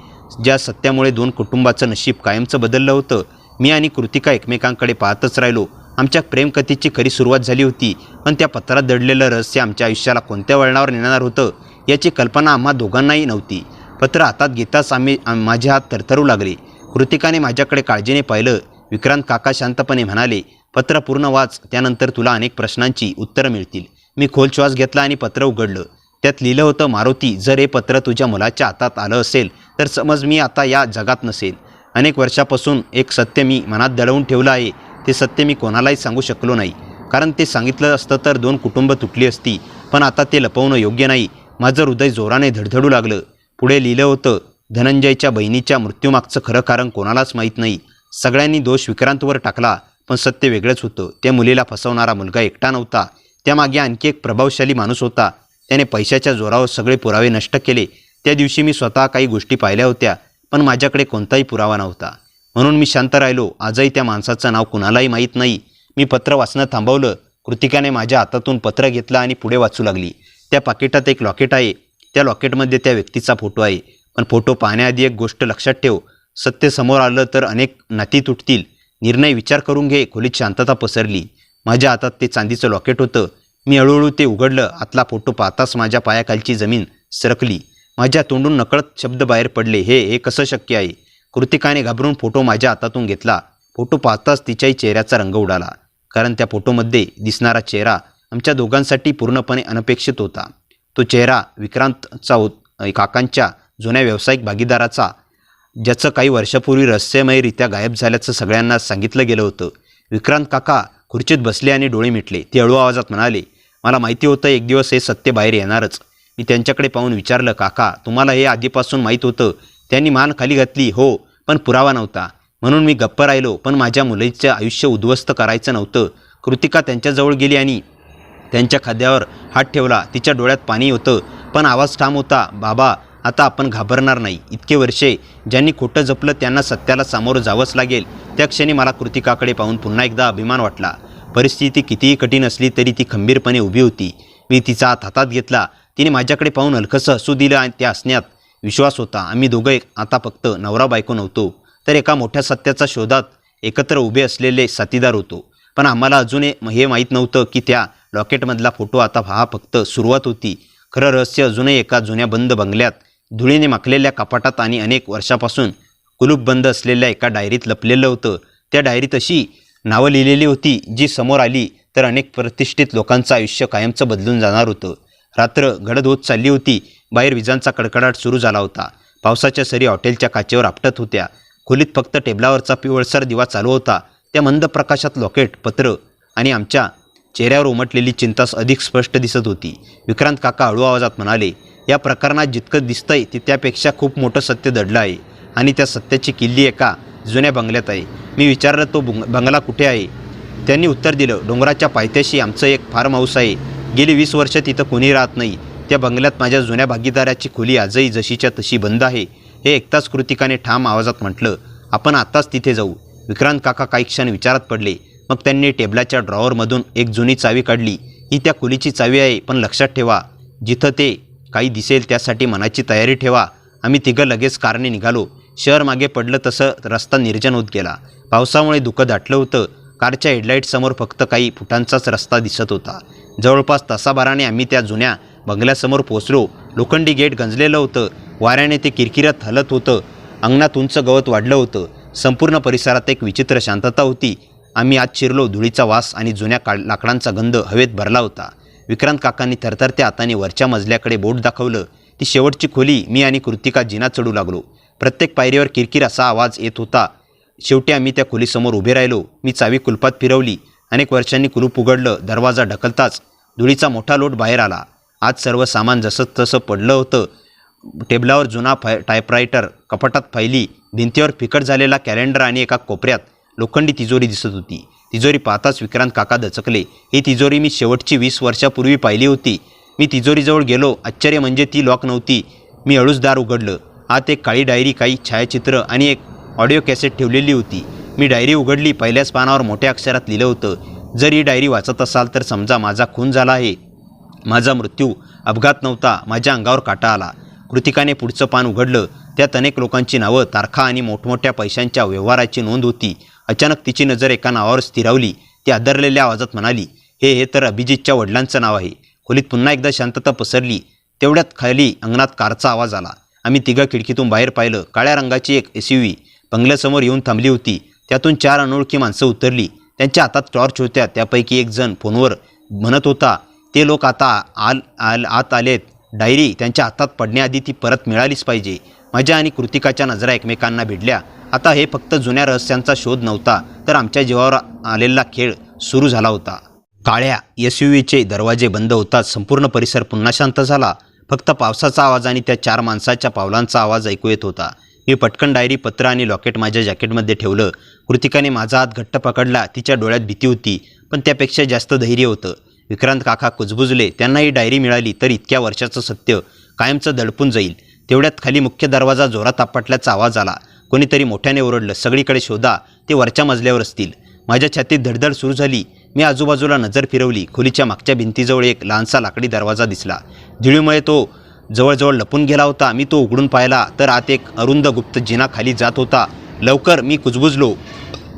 ज्या सत्यामुळे 2 कुटुंबाचं नशीब कायमचं बदललं होतं. मी आणि कृतिका एकमेकांकडे पाहतच राहिलो. आमच्या प्रेमकथेची खरी सुरुवात झाली होती, पण त्या पत्रात दडलेलं रहस्य आमच्या आयुष्याला कोणत्या वळणावर नेणार होतं याची कल्पना आम्हा दोघांनाही नव्हती. पत्र हातात घेताच माझे हात थरथरू लागले. कृतिकाने माझ्याकडे काळजीने पाहिलं. विक्रांत काका शांतपणे म्हणाले, पत्र पूर्ण वाच, त्यानंतर तुला अनेक प्रश्नांची उत्तरं मिळतील. मी खोल श्वास घेतला आणि पत्र उघडलं. त्यात लिहिलं होतं, मारुती, जर हे पत्र तुझ्या मुलाच्या हातात आलं असेल तर समज मी आता या जगात नसेल. अनेक वर्षापासून एक सत्य मी मनात दडवून ठेवलं आहे. ते सत्य मी कोणालाही सांगू शकलो नाही, कारण ते सांगितलं असतं तर 2 कुटुंब तुटली असती. पण आता ते लपवणं योग्य नाही. माझं हृदय जोराने धडधडू लागलं. पुढे लिहिलं होतं, धनंजयच्या बहिणीच्या मृत्यूमागचं खरं कारण कोणालाच माहीत नाही. सगळ्यांनी दोष विक्रांतवर टाकला, पण सत्य वेगळंच होतं. त्या मुलीला फसवणारा मुलगा एकटा नव्हता. त्यामागे आणखी एक प्रभावशाली माणूस होता. त्याने पैशाच्या जोरावर सगळे पुरावे नष्ट केले. त्या दिवशी मी स्वतः काही गोष्टी पाहिल्या होत्या, पण माझ्याकडे कोणताही पुरावा नव्हता. म्हणून मी शांत राहिलो. आजही त्या माणसाचं नाव कुणालाही माहीत नाही. मी पत्र वाचणं थांबवलं. कृतिकाने माझ्या हातातून पत्र घेतलं आणि पुढे वाचू लागली. त्या पाकिटात एक लॉकेट आहे. त्या लॉकेटमध्ये त्या व्यक्तीचा फोटो आहे. पण फोटो पाहण्याआधी एक गोष्ट लक्षात ठेव, सत्य समोर आलं तर अनेक नाती तुटतील. निर्णय विचार करून घे. खोलीत शांतता पसरली. माझ्या हातात ते चांदीचं लॉकेट होतं. मी हळूहळू ते उघडलं. आतला फोटो पाहताच माझ्या पायाखालची जमीन सरकली. माझ्या तोंडून नकळत शब्द बाहेर पडले, हे कसं शक्य आहे. कृतिकाने घाबरून फोटो माझ्या हातातून घेतला. फोटो पाहताच तिच्याही चेहऱ्याचा रंग उडाला, कारण त्या फोटोमध्ये दिसणारा चेहरा आमच्या दोघांसाठी पूर्णपणे अनपेक्षित होता. तो चेहरा विक्रांतचा काकांच्या जुन्या व्यावसायिक भागीदाराचा, ज्याचं काही वर्षापूर्वी रहस्यमयरित्या गायब झाल्याचं सगळ्यांना सांगितलं गेलं होतं. विक्रांत काका खुर्चीत बसले आणि डोळे मिटले. ते हळू आवाजात म्हणाले, मला माहिती होतं एक दिवस हे सत्य बाहेर येणारच. मी त्यांच्याकडे पाहून विचारलं, काका, तुम्हाला हे आधीपासून माहीत होतं? त्यांनी मान खाली घातली. हो, पण पुरावा नव्हता. म्हणून मी गप्प राहिलो. पण माझ्या मुलीचं आयुष्य उद्ध्वस्त करायचं नव्हतं. कृतिका त्यांच्याजवळ गेली आणि त्यांच्या खांद्यावर हात ठेवला. तिच्या डोळ्यात पाणी होतं, पण आवाज ठाम होता. बाबा, आता आपण घाबरणार नाही. इतके वर्षे ज्यांनी खोटं जपलं त्यांना सत्याला सामोरं जावंच लागेल. त्या क्षणी मला कृतिकाकडे पाहून पुन्हा एकदा अभिमान वाटला. परिस्थिती कितीही कठीण असली तरी ती खंबीरपणे उभी होती. मी तिचा हात हातात घेतला. तिने माझ्याकडे पाहून हलकंसं हसू दिलं आणि त्या हसण्यात विश्वास होता. आम्ही दोघं आता फक्त नवरा बायको नव्हतो, तर एका मोठ्या सत्याच्या शोधात एकत्र उभे असलेले साथीदार होतो. पण आम्हाला अजून हे माहीत नव्हतं की त्या लॉकेटमधला फोटो आता हा फक्त सुरुवात होती. खरं रहस्य अजूनही एका जुन्या बंद बंगल्यात, धुळीने माखलेल्या कपाटात आणि अनेक वर्षापासून कुलूप बंद असलेल्या एका डायरीत लपलेलं होतं. त्या डायरीत अशी नावं लिहिलेली होती जी समोर आली तर अनेक प्रतिष्ठित लोकांचं आयुष्य कायमचं बदलून जाणार होतं. रात्र गडद होत चालली होती. बाहेर विजांचा कडकडाट सुरू झाला होता. पावसाच्या सरी हॉटेलच्या काचेवर आपटत होत्या. खोलीत फक्त टेबलावरचा पिवळसर दिवा चालू होता. त्या मंद प्रकाशात लॉकेट, पत्र आणि आमच्या चेहऱ्यावर उमटलेली चिंता अधिक स्पष्ट दिसत होती. विक्रांत काका हळू आवाजात म्हणाले, या प्रकरणात जितकं दिसतंय ते त्यापेक्षा खूप मोठं सत्य दडलं आहे आणि त्या सत्याची किल्ली एका जुन्या बंगल्यात आहे. मी विचारलं, तो बंगला कुठे आहे? त्यांनी उत्तर दिलं, डोंगराच्या पायथ्याशी आमचं एक फार्म हाऊस आहे. गेली 20 वर्ष तिथं कोणी राहत नाही. त्या बंगल्यात माझ्या जुन्या भागीदाराची खोली आजही जशीच्या तशी बंद आहे. हे ऐकताच कृतिकाने ठाम आवाजात म्हटलं, आपण आत्ताच तिथे जाऊ. विक्रांत काका काही क्षण विचारात पडले. मग त्यांनी टेबलाच्या ड्रॉवरमधून एक जुनी चावी काढली. ही त्या खोलीची चावी आहे, पण लक्षात ठेवा, जिथं ते काही दिसेल त्यासाठी मनाची तयारी ठेवा. आम्ही तिघं लगेच कारने निघालो. शहर मागे पडलं तसं रस्ता निर्जन होत गेला. पावसामुळे धुकं दाटलं होतं. कारच्या हेडलाईटसमोर फक्त काही फुटांचाच रस्ता दिसत होता. जवळपास तासाभराने आम्ही त्या जुन्या बंगल्यासमोर पोचलो. लोखंडी गेट गंजलेलं होतं. वाऱ्याने ते किरकिरत हलत होतं. अंगणात उंच गवत वाढलं होतं. संपूर्ण परिसरात एक विचित्र शांतता होती. आम्ही आत शिरलो. धुळीचा वास आणि जुन्या लाकडांचा गंध हवेत भरला होता. विक्रांत काकांनी थरथरत्या हाताने वरच्या मजल्याकडे बोट दाखवलं. ती शेवटची खोली. मी आणि कृतिका जिना चढू लागलो. प्रत्येक पायरीवर किरकिर असा आवाज येत होता. शेवटी आम्ही त्या खोलीसमोर उभे राहिलो. मी चावी कुलपात फिरवली. अनेक वर्षांनी कुलूप उघडलं. दरवाजा ढकलताच धुळीचा मोठा लोट बाहेर आला. आज सर्व सामान जसं तसं पडलं होतं. टेबलावर जुना टायपरायटर, कपाटात फायली, भिंतीवर फिकट झालेला कॅलेंडर आणि एका कोपऱ्यात लोखंडी तिजोरी दिसत होती. तिजोरी पाहताच विक्रांत काका दचकले. ही तिजोरी मी शेवटची 20 वर्षापूर्वी पाहिली होती. मी तिजोरीजवळ गेलो. आश्चर्य म्हणजे ती लॉक नव्हती. मी हळूच दार उघडलं. आत एक काळी डायरी, काही छायाचित्र आणि एक ऑडिओ कॅसेट ठेवलेली होती. मी डायरी उघडली. पहिल्याच पानावर मोठ्या अक्षरात लिहिलं होतं, जर ही डायरी वाचत असाल तर समजा माझा खून झाला आहे. माझा मृत्यू अपघात नव्हता. माझ्या अंगावर काटा आला. कृतिकाने पुढचं पान उघडलं. त्यात अनेक लोकांची नावं, तारखा आणि मोठमोठ्या पैशांच्या व्यवहाराची नोंद होती. अचानक तिची नजर एका नावावर स्थिरावली. ती आदरलेल्या आवाजात म्हणाली, हे तर अभिजितच्या वडिलांचं नाव आहे. खोलीत पुन्हा एकदा शांतता पसरली. तेवढ्यात खाली अंगणात कारचा आवाज आला. आम्ही तिघं खिडकीतून बाहेर पाहिलं. काळ्या रंगाची एक SUV बंगल्यासमोर येऊन थांबली होती. त्यातून 4 अनोळखी माणसं उतरली. त्यांच्या हातात टॉर्च होत्या. त्यापैकी एक जण फोनवर म्हणत होता, ते लोक आता आत आलेत. डायरी त्यांच्या हातात पडण्याआधी ती परत मिळालीच पाहिजे. माझ्या आणि कृतिकाच्या नजरा एकमेकांना भिडल्या. आता हे फक्त जुन्या रहस्यांचा शोध नव्हता, तर आमच्या जीवावर आलेला खेळ सुरू झाला होता. काळ्या SUVचे दरवाजे बंद होताच संपूर्ण परिसर पुन्हा शांत झाला. फक्त पावसाचा आवाज आणि त्या 4 माणसाच्या पावलांचा आवाज ऐकू येत होता. मी पटकन डायरी, पत्र आणि लॉकेट माझ्या जॅकेटमध्ये ठेवलं. कृतिकाने माझा हात घट्ट पकडला. तिच्या डोळ्यात भीती होती, पण त्यापेक्षा जास्त धैर्य होतं. विक्रांत काका कुजबुजले. त्यांना ही डायरी मिळाली तर इतक्या वर्षाचं सत्य कायमचं दडपून जाईल. तेवढ्यात खाली मुख्य दरवाजा जोरात आपटल्याचा आवाज आला. कोणीतरी मोठ्याने ओरडलं, सगळीकडे शोधा, ते वरच्या मजल्यावर असतील. माझ्या छातीत धडधड सुरू झाली. मी आजूबाजूला नजर फिरवली. खोलीच्या मागच्या भिंतीजवळ एक लहानसा लाकडी दरवाजा दिसला. झिळीमुळे तो जवळजवळ लपून गेला होता. मी तो उघडून पाहिला तर आत एक अरुंद गुप्त जिना खाली जात होता. लवकर, मी कुजबुजलो.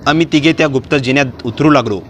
आम्ही तिघे त्या गुप्त जिन्यात उतरू लागलो.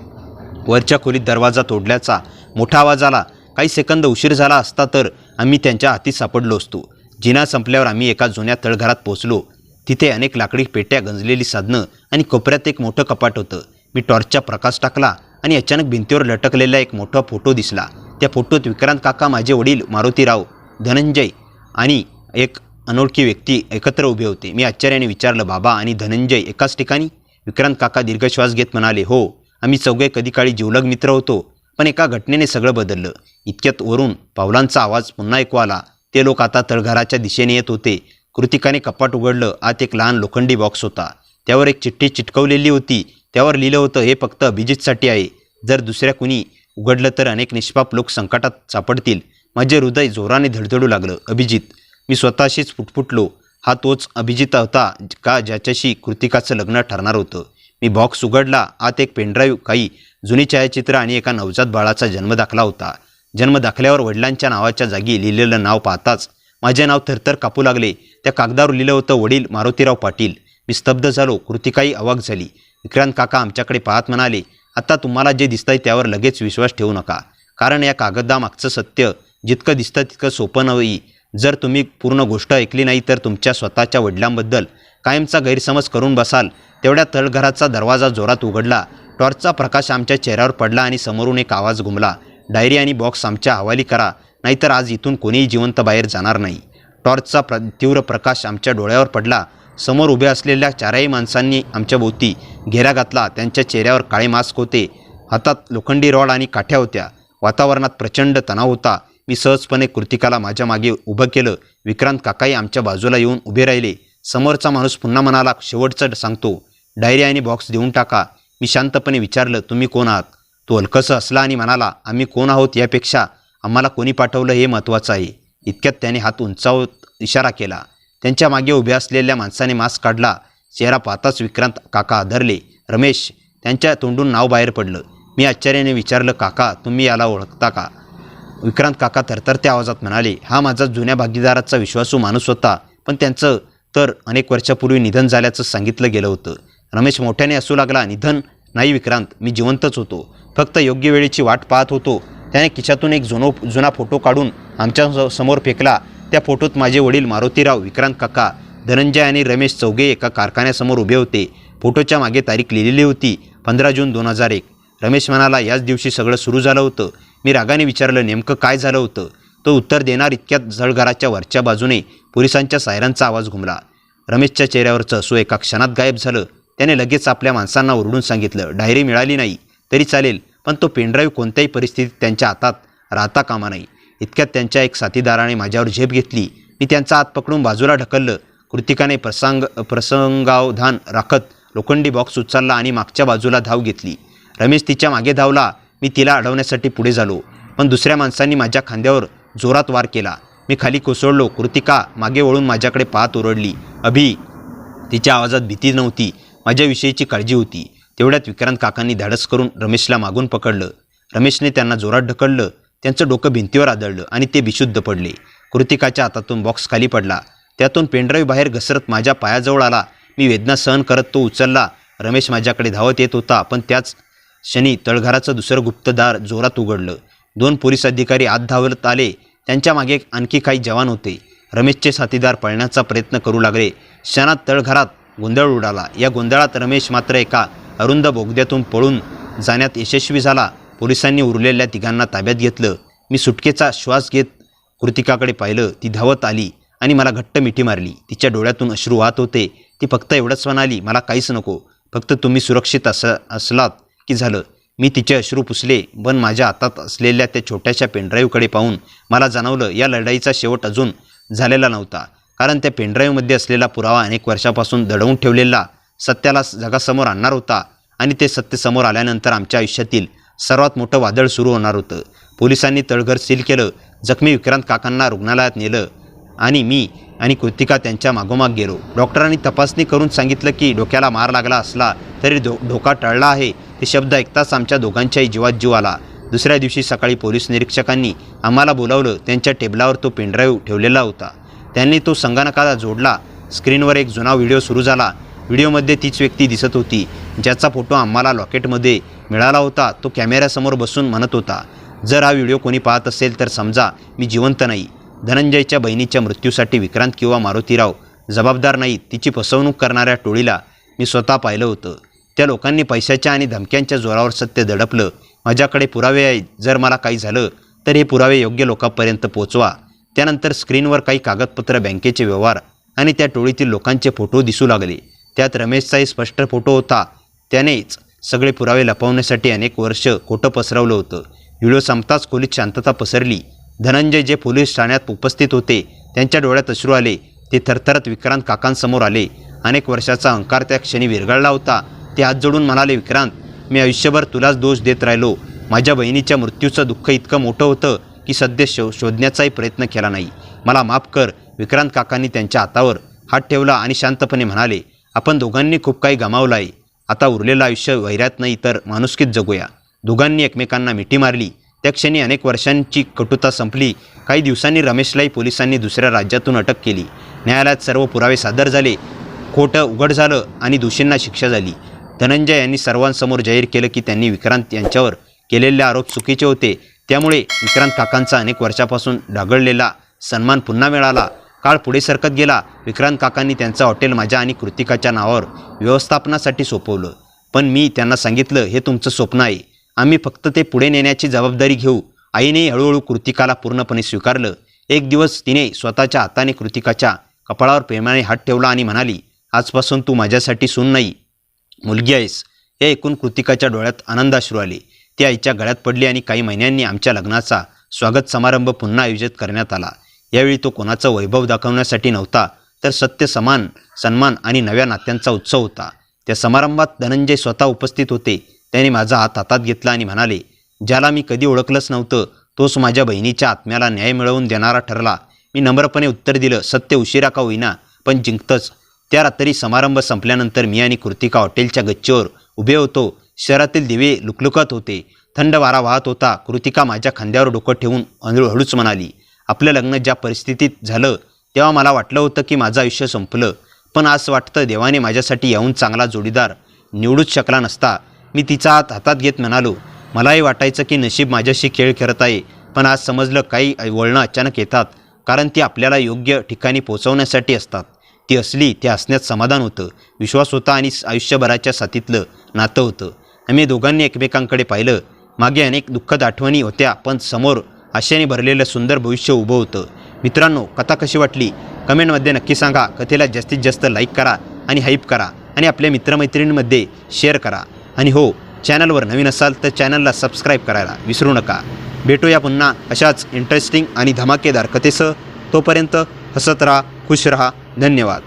वरच्या खोलीत दरवाजा तोडल्याचा मोठा आवाज आला. काही सेकंद उशीर झाला असता तर आम्ही त्यांच्या हाती सापडलो असतो. जिना संपल्यावर आम्ही एका जुन्या तळघरात पोचलो. तिथे अनेक लाकडी पेट्या, गंजलेली साधनं आणि कोपऱ्यात एक मोठं कपाट होतं. मी टॉर्चचा प्रकाश टाकला आणि अचानक भिंतीवर लटकलेला एक मोठा फोटो दिसला. त्या फोटोत विक्रांत काका, माझे वडील मारुतीराव, धनंजय आणि एक अनोळखी व्यक्ती एकत्र उभे होते. मी आश्चर्याने विचारलं, बाबा आणि धनंजय एकाच ठिकाणी? विक्रांत काका दीर्घश्वास घेत म्हणाले, हो, आम्ही चौघे कधी काळी जिवलग मित्र होतो. पण एका घटनेने सगळं बदललं. इतक्यात वरून पावलांचा आवाज पुन्हा ऐकू आला. ते लोक आता तळघराच्या दिशेने येत होते. कृतिकाने कपाट उघडलं. आत एक लहान लोखंडी बॉक्स होता. त्यावर एक चिठ्ठी चिटकवलेली होती. त्यावर लिहिलं होतं, हे फक्त अभिजितसाठी आहे. जर दुसऱ्या कुणी उघडलं तर अनेक निष्पाप लोक संकटात सापडतील. माझे हृदय जोराने धडधडू लागलं. अभिजित. मी स्वतःशीच फुटफुटलो. हा तोच अभिजित होता का ज्याच्याशी कृतिकाचं लग्न ठरणार होतं? मी बॉक्स उघडला. आत एक पेनड्राईव्ह, काही जुनी छायाचित्र आणि एका नवजात बाळाचा जन्मदाखला होता. जन्मदाखल्यावर वडिलांच्या नावाच्या जागी लिहिलेलं नाव पाहताच माझे नाव थरथर कापू लागले. त्या कागदावर लिहिलं होतं, वडील मारुतीराव पाटील. मी स्तब्ध झालो. कृतिकाही अवाक झाली. विक्रांत काका आमच्याकडे पाहत म्हणाले, आता तुम्हाला जे दिसतंय त्यावर लगेच विश्वास ठेवू नका, कारण या कागदामागचं सत्य जितकं दिसतं तितकं सोपं नव्हे. जर तुम्ही पूर्ण गोष्ट ऐकली नाही तर तुमच्या स्वतःच्या वडिलांबद्दल कायमचा गैरसमज करून बसाल. तेवढ्या तळघराचा दरवाजा जोरात उघडला. टॉर्चचा प्रकाश आमच्या चेहऱ्यावर पडला आणि समोरून एक आवाज घुमला, डायरी आणि बॉक्स आमच्या हवाली करा, नाहीतर आज इथून कोणीही जिवंत बाहेर जाणार नाही. टॉर्चचा तीव्र प्रकाश आमच्या डोळ्यावर पडला. समोर उभे असलेल्या 4ही माणसांनी आमच्या भोवती घेरा घातला. त्यांच्या चेहऱ्यावर काळे मास्क होते. हातात लोखंडी रॉड आणि काठ्या होत्या. वातावरणात प्रचंड तणाव होता. मी सहजपणे कृतिकाला माझ्या मागे उभं केलं. विक्रांत काकाही आमच्या बाजूला येऊन उभे राहिले. समोरचा माणूस पुन्हा म्हणाला, शेवटचं सांगतो, डायरी आणि बॉक्स देऊन टाका. मी शांतपणे विचारलं, तुम्ही कोण आहात? तो हलकसं हसला आणि म्हणाला, आम्ही कोण आहोत यापेक्षा आम्हाला कोणी पाठवलं हे महत्त्वाचं आहे. इतक्यात त्याने हात उंचावत इशारा केला. त्यांच्या मागे उभ्या असलेल्या माणसाने मास्क काढला. चेहरा पाहताच विक्रांत काका आदरले. रमेश. त्यांच्या तोंडून नाव बाहेर पडलं. मी आश्चर्याने विचारलं, काका तुम्ही याला ओळखता का? विक्रांत काका थरथरत्या आवाजात म्हणाले, हा माझा जुन्या भागीदाराचा विश्वासू माणूस होता, पण त्यांचं तर अनेक वर्षापूर्वी निधन झाल्याचं सांगितलं गेलं होतं. रमेश मोठ्याने हसू लागला. निधन नाही विक्रांत, मी जिवंतच होतो. फक्त योग्य वेळेची वाट पाहत होतो. त्याने खिशातून एक जुना फोटो काढून आमच्या समोर फेकला. त्या फोटोत माझे वडील मारुतीराव, विक्रांत काका, धनंजय आणि रमेश चौघे एका कारखान्यासमोर उभे होते. फोटोच्या मागे तारीख लिहिलेली होती, 15 जून 2001. रमेश म्हणाला, याच दिवशी सगळं सुरू झालं होतं. मी रागाने विचारलं, नेमकं काय झालं होतं? तो उत्तर देणार इतक्यात जळघराच्या वरच्या बाजूने पोलिसांच्या सायरनचा आवाज घुमला. रमेशच्या चेहऱ्यावरचं हसू एका क्षणात गायब झालं. त्याने लगेच आपल्या माणसांना ओरडून सांगितलं, डायरी मिळाली नाही तरी चालेल, पण तो पेनड्राईव्ह कोणत्याही परिस्थितीत त्यांच्या हातात राहता कामा नाही. इतक्यात त्यांच्या एक साथीदाराने माझ्यावर झेप घेतली. मी त्यांचा हात पकडून बाजूला ढकललं. कृतिकाने प्रसंगावधान राखत लोखंडी बॉक्स उचलला आणि मागच्या बाजूला धाव घेतली. रमेश तिच्या मागे धावला. मी तिला अडवण्यासाठी पुढे झालो, पण दुसऱ्या माणसांनी माझ्या खांद्यावर जोरात वार केला. मी खाली कोसळलो. कृतिका मागे वळून माझ्याकडे पाहत ओरडली, अभि. तिच्या आवाजात भीती नव्हती, माझ्याविषयीची काळजी होती. तेवढ्यात विक्रांत काकांनी धाडस करून रमेशला मागून पकडलं. रमेशने त्यांना जोरात ढकललं. त्यांचं डोकं भिंतीवर आदळलं आणि ते बेशुद्ध पडले. कृतिकाच्या हातातून बॉक्स खाली पडला. त्यातून पेनड्राईव्ह बाहेर घसरत माझ्या पायाजवळ आला. मी वेदना सहन करत तो उचलला. रमेश माझ्याकडे धावत येत होता, पण त्याच क्षणी तळघराचं दुसरं गुप्तदार जोरात उघडलं. 2 पोलीस अधिकारी आत धावत आले. त्यांच्या मागे आणखी काही जवान होते. रमेशचे साथीदार पळण्याचा प्रयत्न करू लागले. क्षणात तळघरात गोंधळ उडाला. या गोंधळात रमेश मात्र एका अरुंद बोगद्यातून पळून जाण्यात यशस्वी झाला. पोलिसांनी उरलेल्या तिघांना ताब्यात घेतलं. मी सुटकेचा श्वास घेत कृतिकाकडे पाहिलं. ती धावत आली आणि मला घट्ट मिठी मारली. तिच्या डोळ्यातून अश्रू वाहत होते. ती फक्त एवढंच म्हणाली, मला काहीच नको, फक्त तुम्ही सुरक्षित असलात की झालं. मी तिचे अश्रू पुसले, पण माझ्या हातात असलेल्या त्या छोट्याशा पेनड्राईव्हकडे पाहून मला जाणवलं, या लढाईचा शेवट अजून झालेला नव्हता. कारण त्या पेनड्राईव्हमध्ये असलेला पुरावा अनेक वर्षापासून दडवून ठेवलेला सत्याला जगासमोर आणणार होता. आणि ते सत्य समोर आल्यानंतर आमच्या आयुष्यातील सर्वात मोठं वादळ सुरू होणार होतं. पोलिसांनी तळघर सील केलं. जखमी विक्रांत काकांना रुग्णालयात नेलं आणि मी आणि कृतिका त्यांच्या मागोमाग गेलो. डॉक्टरांनी तपासणी करून सांगितलं की डोक्याला मार लागला असला तरी धोका टळला आहे. ते शब्द ऐकताच आमच्या दोघांच्याही जीवात जीव आला. दुसऱ्या दिवशी सकाळी पोलीस निरीक्षकांनी आम्हाला बोलावलं. त्यांच्या टेबलावर तो पेनड्राईव्ह ठेवलेला होता. त्यांनी तो संगणकाला जोडला. स्क्रीनवर एक जुना व्हिडिओ सुरू झाला. व्हिडिओमध्ये तीच व्यक्ती दिसत होती ज्याचा फोटो आम्हाला लॉकेटमध्ये मिळाला होता. तो कॅमेऱ्यासमोर बसून म्हणत होता, जर हा व्हिडिओ कोणी पाहत असेल तर समजा मी जिवंत नाही. धनंजयच्या बहिणीच्या मृत्यूसाठी विक्रांत किंवा मारुतीराव जबाबदार नाहीत. तिची फसवणूक करणाऱ्या टोळीला मी स्वतः पाहिलं होतं. त्या लोकांनी पैशाच्या आणि धमक्यांच्या जोरावर सत्य दडपलं. माझ्याकडे पुरावे आहेत. जर मला काही झालं तर हे पुरावे योग्य लोकांपर्यंत पोचवा. त्यानंतर स्क्रीनवर काही कागदपत्र, बँकेचे व्यवहार आणि त्या टोळीतील लोकांचे फोटो दिसू लागले. त्यात रमेशचाही स्पष्ट फोटो होता. त्यानेच सगळे पुरावे लपवण्यासाठी अनेक वर्ष खोटं पसरवलं होतं. व्हिडिओ संपताच खोलीत शांतता पसरली. धनंजय जे पोलीस ठाण्यात उपस्थित होते त्यांच्या डोळ्यात अश्रू आले. ते थरथरत विक्रांत काकांसमोर आले. अनेक वर्षाचा अहंकार त्या क्षणी विरघळला होता. ते हात जोडून म्हणाले, विक्रांत, मी आयुष्यभर तुलाच दोष देत राहिलो. माझ्या बहिणीच्या मृत्यूचं दुःख इतकं मोठं होतं की सध्या शोधण्याचाही प्रयत्न केला नाही. मला माफ कर. विक्रांत काकांनी त्यांच्या हातावर हात ठेवला आणि शांतपणे म्हणाले, आपण दोघांनी खूप काही गमावलं आहे. आता उरलेलं आयुष्य वैरात नाही तर माणुसकीत जगूया. दोघांनी एकमेकांना मिठी मारली. त्या क्षणी अनेक वर्षांची कटुता संपली. काही दिवसांनी रमेशलाही पोलिसांनी दुसऱ्या राज्यातून अटक केली. न्यायालयात सर्व पुरावे सादर झाले. खोटं उघड झालं आणि दोषींना शिक्षा झाली. धनंजय यांनी सर्वांसमोर जाहीर केलं की त्यांनी विक्रांत यांच्यावर केलेले आरोप चुकीचे होते. त्यामुळे विक्रांत काकांचा अनेक वर्षापासून ढागळलेला सन्मान पुन्हा मिळाला. काळ पुढे सरकत गेला. विक्रांत काकांनी त्यांचं हॉटेल माझ्या आणि कृतिकाच्या नावावर व्यवस्थापनासाठी सोपवलं. पण मी त्यांना सांगितलं, हे तुमचं स्वप्न आहे. आम्ही फक्त ते पुढे नेण्याची जबाबदारी घेऊ. आईने हळूहळू कृतिकाला पूर्णपणे स्वीकारलं. एक दिवस तिने स्वतःच्या हाताने कृतिकाच्या कपाळावर प्रेमाने हात ठेवला आणि म्हणाली, आजपासून तू माझ्यासाठी सून नाही, मुलगी आहेस. हे ऐकून कृतिकाच्या डोळ्यात आनंदाश्रू आले. ती आईच्या गळ्यात पडली आणि काही महिन्यांनी आमच्या लग्नाचा स्वागत समारंभ पुन्हा आयोजित करण्यात आला. यावेळी तो कोणाचं वैभव दाखवण्यासाठी नव्हता, तर सत्य, सन्मान आणि नव्या नात्यांचा उत्सव होता. त्या समारंभात धनंजय स्वतः उपस्थित होते. त्याने माझा हात हातात घेतला आणि म्हणाले, ज्याला मी कधी ओळखलंच नव्हतं तोच माझ्या बहिणीच्या आत्म्याला न्याय मिळवून देणारा ठरला. मी नम्रपणे उत्तर दिलं, सत्य उशिरा का होईना पण जिंकतंच. त्या रात्री समारंभ संपल्यानंतर मी आणि कृतिका हॉटेलच्या गच्चीवर उभे होतो. शहरातील दिवे लुकलुकत होते. थंड वारा वाहत होता. कृतिका माझ्या खांद्यावर डोकं ठेवून हळूच म्हणाली, आपलं लग्न ज्या परिस्थितीत झालं तेव्हा मला वाटलं होतं की माझं आयुष्य संपलं. पण आज वाटतं देवाने माझ्यासाठी याहून चांगला जोडीदार निवडूच शकला नसता. मी तिचा हात हातात घेत म्हणालो, मलाही वाटायचं की नशीब माझ्याशी खेळ खेळत आहे. पण आज समजलं, काही वळणं अचानक येतात कारण ती आपल्याला योग्य ठिकाणी पोहोचवण्यासाठी असतात. ती असली, ते असण्यात समाधान होतं, विश्वास होता आणि आयुष्यभराच्या साथीतलं नातं होतं. आम्ही दोघांनी एकमेकांकडे पाहिलं. मागे अनेक दुःखद आठवणी होत्या, पण समोर आशेने भरलेलं सुंदर भविष्य उभं होतं. मित्रांनो, कथा कशी वाटली कमेंटमध्ये नक्की सांगा. कथेला जास्तीत जास्त लाईक करा आणि हाईप करा आणि आपल्या मित्रमैत्रिणींमध्ये शेअर करा. आणि हो, चॅनलवर नवीन असाल तर चॅनलला सबस्क्राईब करायला विसरू नका. भेटूया पुन्हा अशाच इंटरेस्टिंग आणि धमाकेदार कथेसह. तोपर्यंत हसत राहा, खुश रहा. धन्यवाद.